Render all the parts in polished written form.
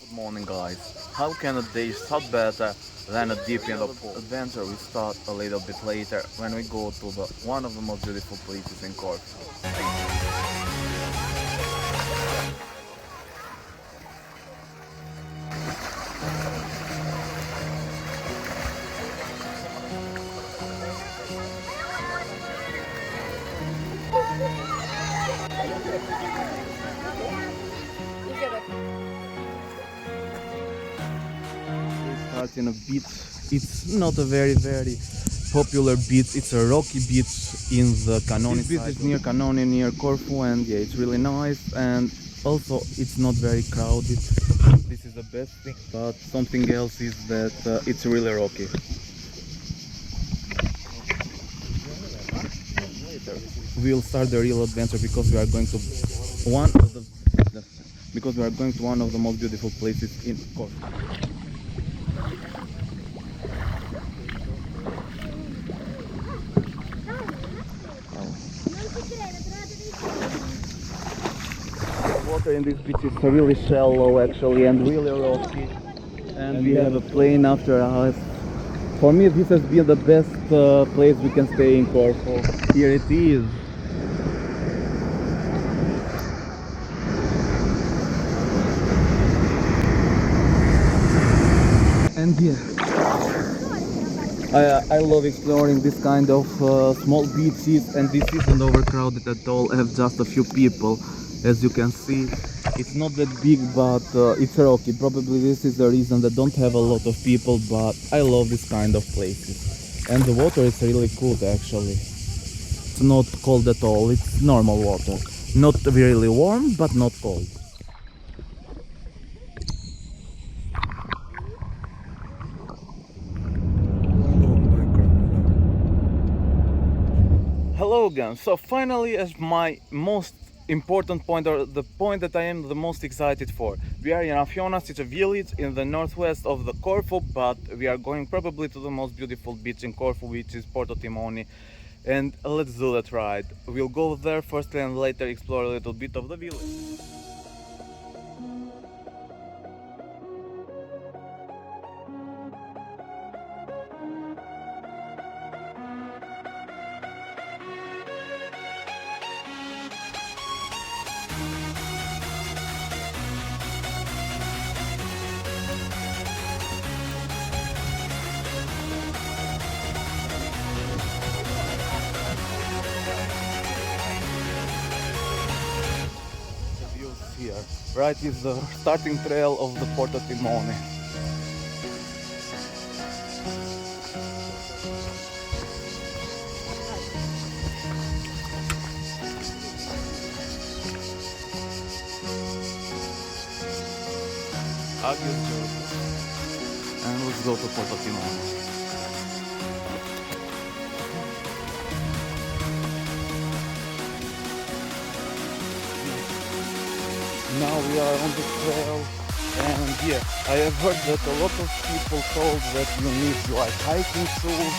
Good morning, guys. How can a day start better than a dip in the pool? Adventure we start a little bit later when we go to one of the most beautiful places in Corfu. We start in a beach. It's not a very popular beach. It's a rocky beach in the Canoni. This beach is near Canoni, near Corfu, and yeah, it's really nice. And also, it's not very crowded. This is the best thing. But something else is that it's really rocky. We'll start the real adventure because we are going to one of the most beautiful places in Corfu. The water in this beach is really shallow actually and really rocky, and we have a plane after us. For me this has been the best place we can stay in Corfu. Here it is. And yeah, I love exploring this kind of small beaches, and this isn't overcrowded at all. I have just a few people, as you can see. It's not that big, but it's rocky. Probably this is the reason that don't have a lot of people, but I love this kind of places. And the water is really cool actually. It's not cold at all, it's normal water. Not really warm, but not cold. Hello again. So finally, as my most important point, or the point that I am the most excited for, we are in Afionas. It's a village in the northwest of the Corfu, but we are going probably to the most beautiful beach in Corfu, which is Porto Timoni. And let's do that ride. We'll go there first and later explore a little bit of the village. Here, right, is the starting trail of the Porto Timoni. And let's go to Porto Timoni. Now we are on the trail, and yeah, I have heard that a lot of people told that you need like hiking shoes.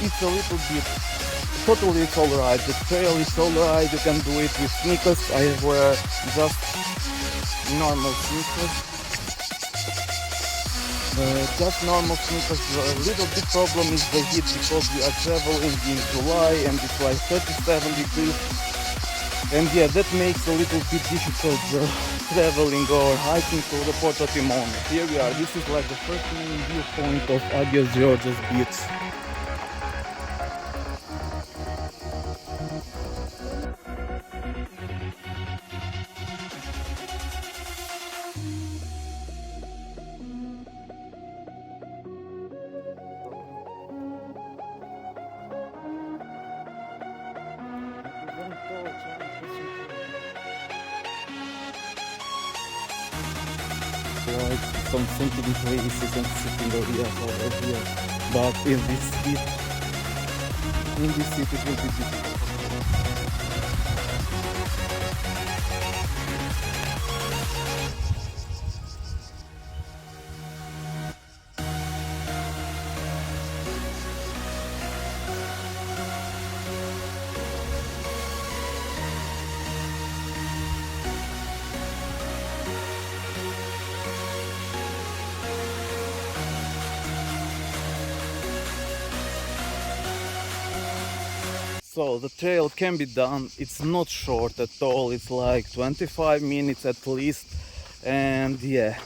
It's a little bit, totally it's alright, the trail is alright, you can do it with sneakers. I wear just normal sneakers. Just normal sneakers. The little bit problem is the heat because we are traveling in July and it's like 37 degrees. And yeah, that makes a little bit difficult traveling or hiking to the Porto Timoni. Here we are. This is like the first main viewpoint of Agios Georgios beach. Like some sitting places and sitting areas over here, but in this heat, it will be difficult. So the trail can be done. It's not short at all. It's like 25 minutes at least. And yeah,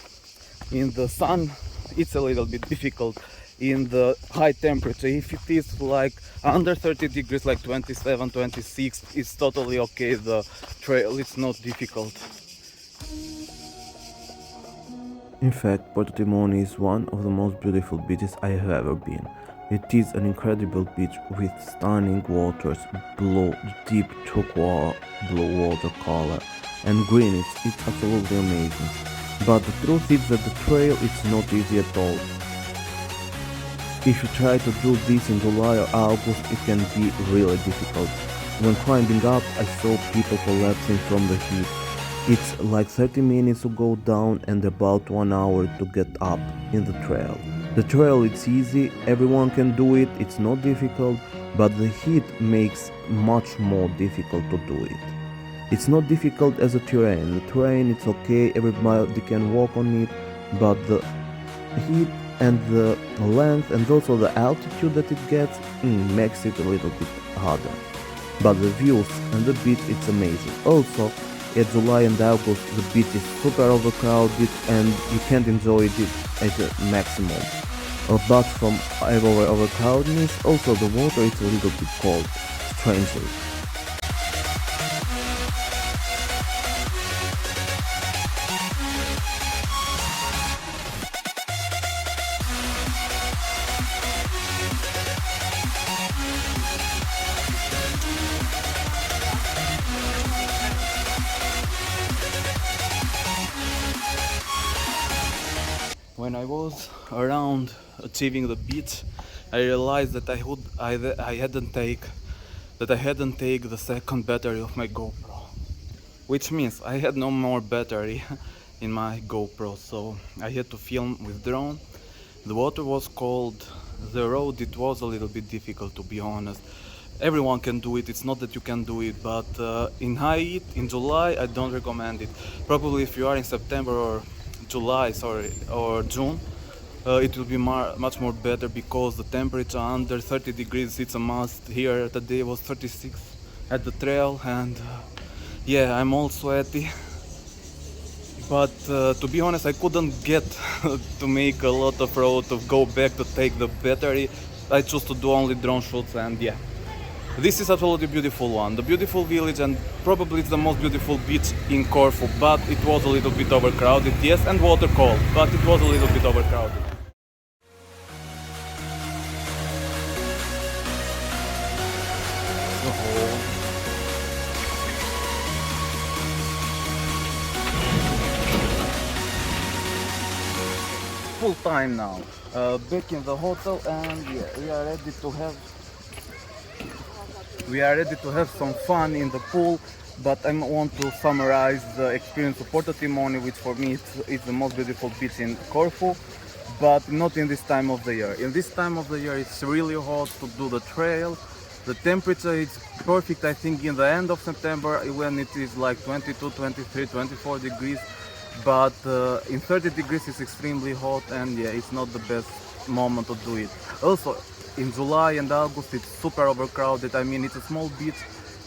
in the sun it's a little bit difficult. In the high temperature, if it is like under 30 degrees, like 27, 26, it's totally okay. The trail, it's not difficult. In fact, Porto Timoni is one of the most beautiful beaches I have ever been. It is an incredible beach with stunning waters, blue, deep turquoise blue water color, and green. It's absolutely amazing. But the truth is that the trail is not easy at all. If you try to do this in July or August, it can be really difficult. When climbing up, I saw people collapsing from the heat. It's like 30 minutes to go down and about 1 hour to get up in the trail. The trail it's easy, everyone can do it, it's not difficult, but the heat makes much more difficult to do it. It's not difficult as a terrain. The terrain it's okay, everybody can walk on it, but the heat and the length and also the altitude that it gets makes it a little bit harder. But the views and the beach it's amazing. Also, at July and August the beach is super overcrowded and you can't enjoy it at the maximum. But from overcrowdedness, also the water is a little bit cold, strangely. When I was around achieving the beach, I realized that I hadn't take the second battery of my GoPro, which means I had no more battery in my GoPro, so I had to film with drone. The water was cold, the road it was a little bit difficult, to be honest. Everyone can do it, it's not that you can do it, but in high heat, in July, I don't recommend it. Probably if you are in September or July, or June, it will be much more better because the temperature under 30 degrees it's a must. Here today was 36 at the trail, and yeah, I'm all sweaty. But to be honest, I couldn't get to make a lot of road to go back to take the battery. I chose to do only drone shots, and yeah. This is absolutely beautiful one, the beautiful village, and probably it's the most beautiful beach in Corfu, but it was a little bit overcrowded, yes, and water cold, but it was a little bit overcrowded. Full time now, back in the hotel, and yeah, we are ready to have some fun in the pool. But I want to summarize the experience of Porto Timoni, which for me is the most beautiful beach in Corfu, but not in this time of the year. In this time of the year it's really hot to do the trail. The temperature is perfect, I think, in the end of September when it is like 22, 23, 24 degrees, but in 30 degrees it's extremely hot, and yeah, it's not the best moment to do it. Also, in July and August it's super overcrowded. I mean, it's a small beach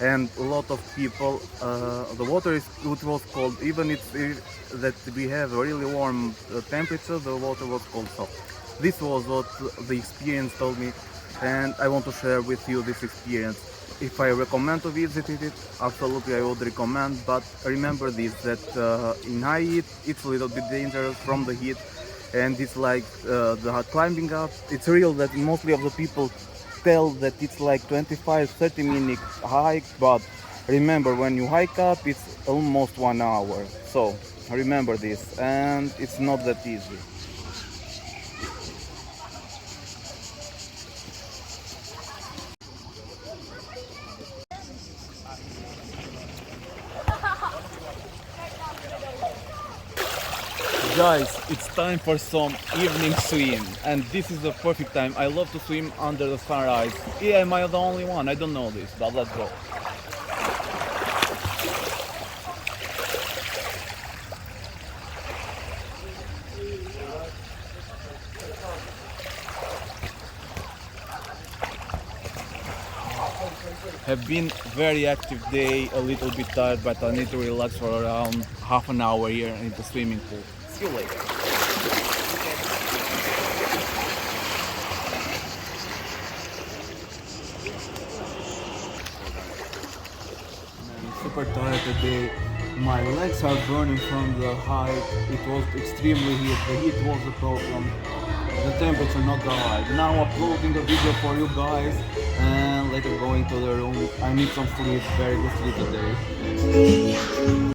and a lot of people. The water it was cold, even if that we have a really warm temperature, the water was cold. So this was what the experience told me, and I want to share with you this experience. If I recommend to visit it, absolutely I would recommend, but remember this, that in high heat it's a little bit dangerous from the heat, and it's like the climbing up, it's real that mostly of the people tell that it's like 25-30 minute hike, but remember, when you hike up it's almost 1 hour, so remember this, and it's not that easy. Guys, it's time for some evening swim, and this is the perfect time. I love to swim under the sunrise. Yeah, am I the only one? I don't know this, but let's go. Have been very active day, a little bit tired, but I need to relax for around half an hour here in the swimming pool. See you later. I'm super tired today. My legs are burning from the height. It was extremely heat. The heat was the problem. The temperature not that high. Now uploading a video for you guys and later going to the room. I need some sleep, very good sleep today.